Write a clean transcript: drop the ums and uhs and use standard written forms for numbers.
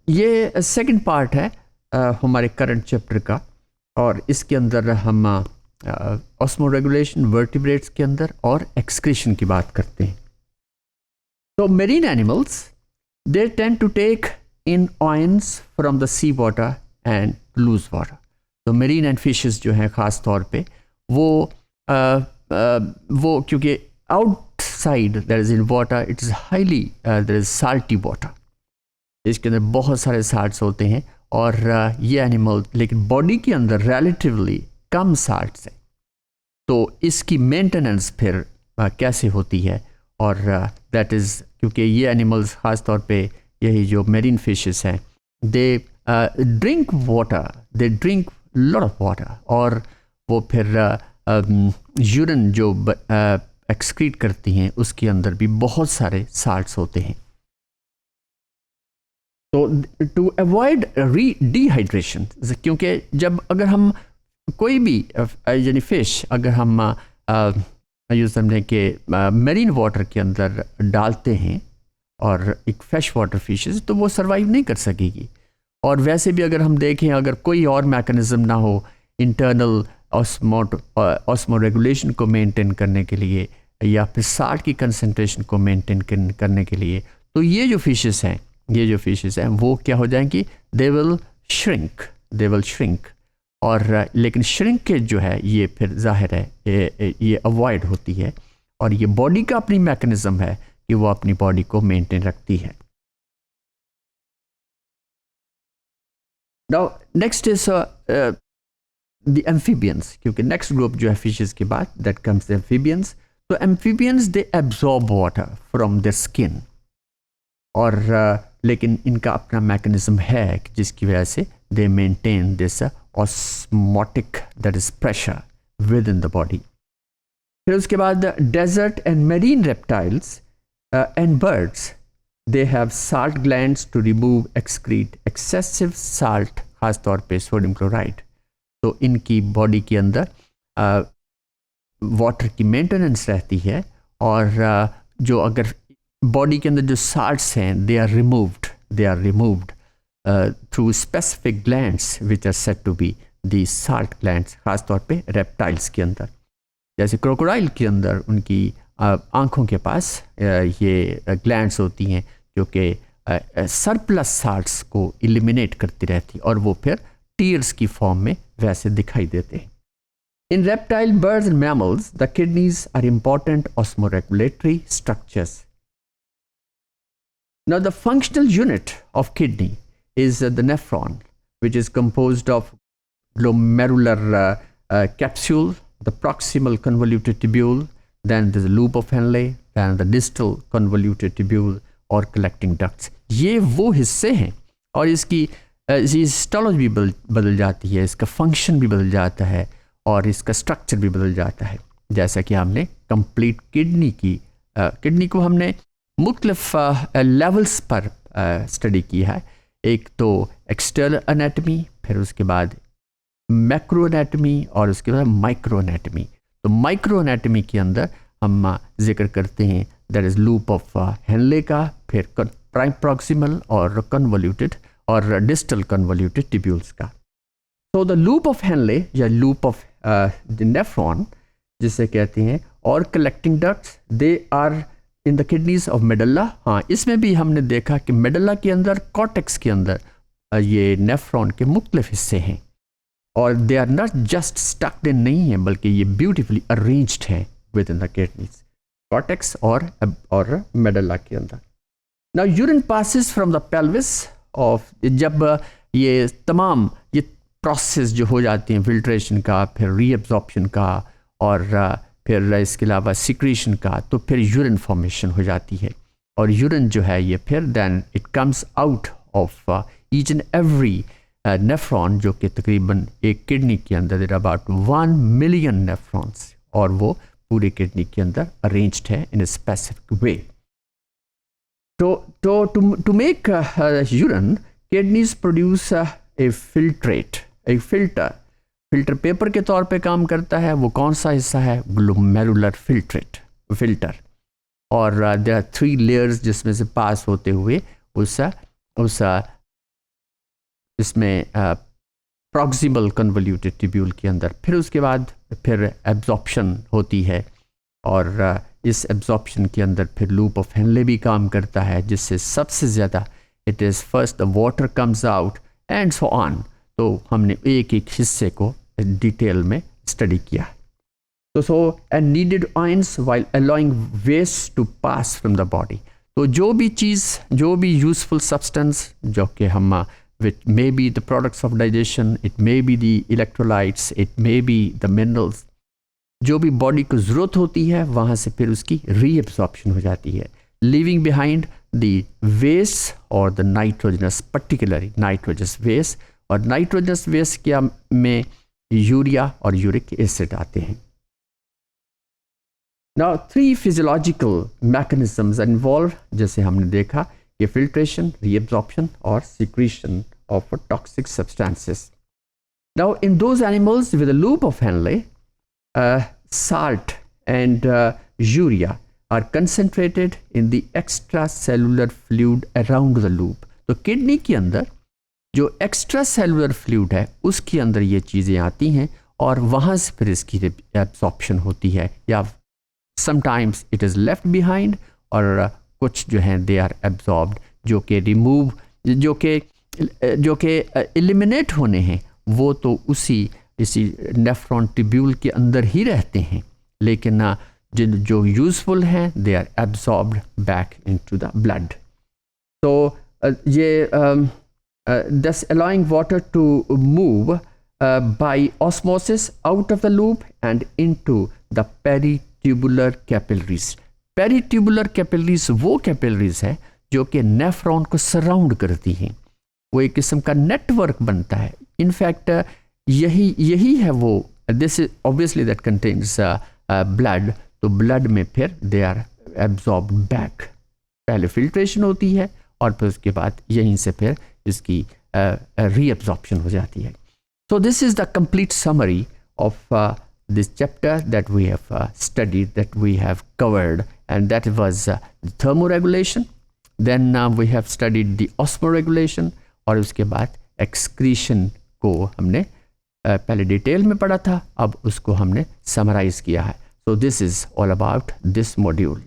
ये second part है हमारे करंट चैप्टर का, और इसके अंदर हम ऑस्मो रेगुलेशन वर्टिब्रेट्स के अंदर और एक्सक्रीशन की बात करते हैं। तो marine animals they tend to take in ions from the sea water and lose water. तो मेरीन एंड फिशेस जो हैं ख़ास तौर पे वो क्योंकि outside that is in water it is highly there is salty water, इसके अंदर बहुत सारे साल्ट्स होते हैं, और ये एनिमल लेकिन बॉडी के अंदर रिलेटिवली कम साल्ट्स हैं। तो इसकी मेंटेनेंस फिर कैसे होती है, और दैट इज़ क्योंकि ये एनिमल्स ख़ास तौर पे यही जो मेरीन फिशेस हैं they drink water, they drink lot of water, और वो फिर यूरिन जो एक्सक्रीट करती हैं उसके अंदर भी बहुत सारे साल्ट्स होते हैं। तो टू अवॉइड डिहाइड्रेशन, क्योंकि जब अगर हम कोई भी यानी फिश अगर हम यूँ समझें कि मेरीन वाटर के अंदर डालते हैं और एक फ्रेश वाटर फिशेस, तो वो सर्वाइव नहीं कर सकेगी। और वैसे भी अगर हम देखें अगर कोई और मैकेनिज्म ना हो इंटरनल ऑस्मो रेगुलेशन को मेंटेन करने के लिए या फिर साल्ट की कंसंट्रेशन को मेंटेन करने के लिए, तो ये जो फिशेस हैं वो क्या हो जाएंगी, दे विल श्रिंक। और लेकिन श्रिंकेज जो है ये फिर जाहिर है ये अवॉइड होती है, और ये बॉडी का अपनी मैकेनिज्म है कि वो अपनी बॉडी को मेंटेन रखती है। Now next is the amphibians, क्योंकि नेक्स्ट ग्रुप जो है फिशेस के बाद दैट कम्स द एम्फीबियंस। तो amphibians they absorb water from their skin, और लेकिन इनका अपना मैकेनिज्म है कि जिसकी वजह से they maintain this osmotic that is pressure within the body. फिर उसके बाद desert and marine reptiles and birds they have salt glands to remove excrete excessive salt, खास तौर पे सोडियम क्लोराइड। तो इनकी बॉडी के अंदर वाटर की मेंटेनेंस रहती है, और जो अगर बॉडी के अंदर जो साल्ट्स हैं they are removed through specific glands which are said to be the salt glands, खास तौर पे रेप्टाइल्स के अंदर। जैसे क्रोकोडाइल के अंदर उनकी आँखों के पास ये ग्लैंड्स होती हैं जो कि सरप्लस साल्ट्स को एलिमिनेट करती रहती, और वो फिर टीयर्स की फॉर्म में वैसे दिखाई देते हैं। In reptile, birds and mammals, the kidneys are important osmoregulatory structures. Now, the functional unit of kidney is the nephron, which is composed of glomerular capsule, the proximal convoluted tubule, then there's the loop of Henle, then the distal convoluted tubule और collecting ducts. ये वो हिस्से हैं, और इसकी histology भी बदल जाती है, इसका फंक्शन भी बदल जाता है, और इसका स्ट्रक्चर भी बदल जाता है। जैसा कि हमने कंप्लीट किडनी को हमने मुख्तलिफ लेवल्स पर स्टडी की है। एक तो एक्सटर्नल एनाटमी, फिर उसके बाद मैक्रो एनाटमी, और उसके बाद माइक्रो एनाटमी। तो माइक्रो एनाटमी के अंदर हम जिक्र करते हैं that is loop of Henle का, फिर प्राइम प्रॉक्सिमल और कन्वोल्यूटेड और डिस्टल कन्वोल्यूटेड ट्यूब्यूल्स का। तो द लूप ऑफ हेनले या लूप ऑफ द नेफ्रॉन जिसे कहते हैं, और collecting ducts they are in the kidneys of medulla. हाँ, इसमें भी हमने देखा कि मेडल्ला के अंदर कॉर्टेक्स के अंदर ये नेफ्रॉन के मुख्तलिफ हिस्से हैं, और they are not just stucked in नहीं है, बल्कि ये ब्यूटिफुली अरेंज्ड हैं within the kidneys, cortex और मेडल्ला के अंदर। Now urine passes from the pelvis of, जब ये तमाम ये प्रोसेस जो हो जाती हैं फिल्ट्रेशन का, फिर रीअब्जॉर्प्शन का, और फिर इसके अलावा सिक्रीशन का, तो फिर यूरिन फॉर्मेशन हो जाती है। और यूरिन जो है ये फिर then it comes out of each and every nephron, जो कि तकरीबन एक किडनी के अंदर देयर अबाउट 1 मिलियन नेफ्रॉन्स, और वो पूरे किडनी के अंदर अरेंज्ड है in a specific way. To make urine kidneys produce a filter paper के तौर पे काम करता है। वो कौन सा हिस्सा है? Glomerular filter. और देयर आर 3 लेयर्स जिसमें से पास होते हुए उस इसमें प्रॉक्सिमल कन्वोल्यूटेड ट्यूब्यूल के अंदर। फिर उसके बाद फिर एब्जॉर्प्शन होती है और इस एब्जॉर्प्शन के अंदर फिर लूप ऑफ हेनले भी काम करता है, जिससे सबसे ज़्यादा it is first the water comes out and so on. तो हमने एक एक हिस्से को डिटेल में स्टडी किया। तो so and needed ions while allowing waste to pass from the body. तो जो भी चीज़, जो भी यूजफुल सब्सटेंस जो कि हम which may be the products of digestion, it may be the electrolytes, it may be the minerals, जो भी बॉडी को ज़रूरत होती है वहाँ से फिर उसकी रीएब्जॉर्प्शन हो जाती है, लीविंग बिहाइंड द वेस्ट और the nitrogenous, particularly nitrogenous waste. और नाइट्रोजनस वेस्ट क्या में यूरिया और यूरिक एसिड आते हैं। Now 3 physiological mechanisms are involve, जैसे हमने देखा कि फिल्ट्रेशन, रीएब्जॉर्प्शन और secretion of toxic substances. Now in those animals with a loop of Henle, salt and urea are concentrated in the extracellular fluid around the loop। तो kidney के अंदर जो extra cellular fluid है उसके अंदर ये चीज़ें आती हैं और वहाँ से फिर इसकी एब्जॉर्प्शन होती है, या sometimes it is left behind, और कुछ जो हैं दे आर एब्जॉर्ब्ड, जो कि रिमूव, जो कि एलिमिनेट होने हैं वो तो इसी नेफ्रॉन ट्यूब्यूल के अंदर ही रहते हैं, लेकिन जो यूजफुल हैं they are absorbed back into the blood. तो ये thus allowing water to move by osmosis out of the loop and into the peritubular capillaries। peritubular capillaries वो capillaries है जो कि नेफ्रॉन को सराउंड करती हैं, वो एक किस्म का नेटवर्क बनता है। इनफैक्ट यही है वो, this is obviously that contains blood, तो ब्लड में फिर दे आर एब्जॉर्ब्ड बैक, पहले फिल्ट्रेशन होती है और फिर उसके बाद यहीं से फिर इसकी रीअब्जॉर्प्शन हो जाती है। So this is the complete summary of this chapter that we have studied, that we have covered, and that was thermoregulation. Then we have studied the osmoregulation, और उसके बाद एक्सक्रीशन को हमने पहले डिटेल में पढ़ा था, अब उसको हमने समराइज किया है। So this is all about this module.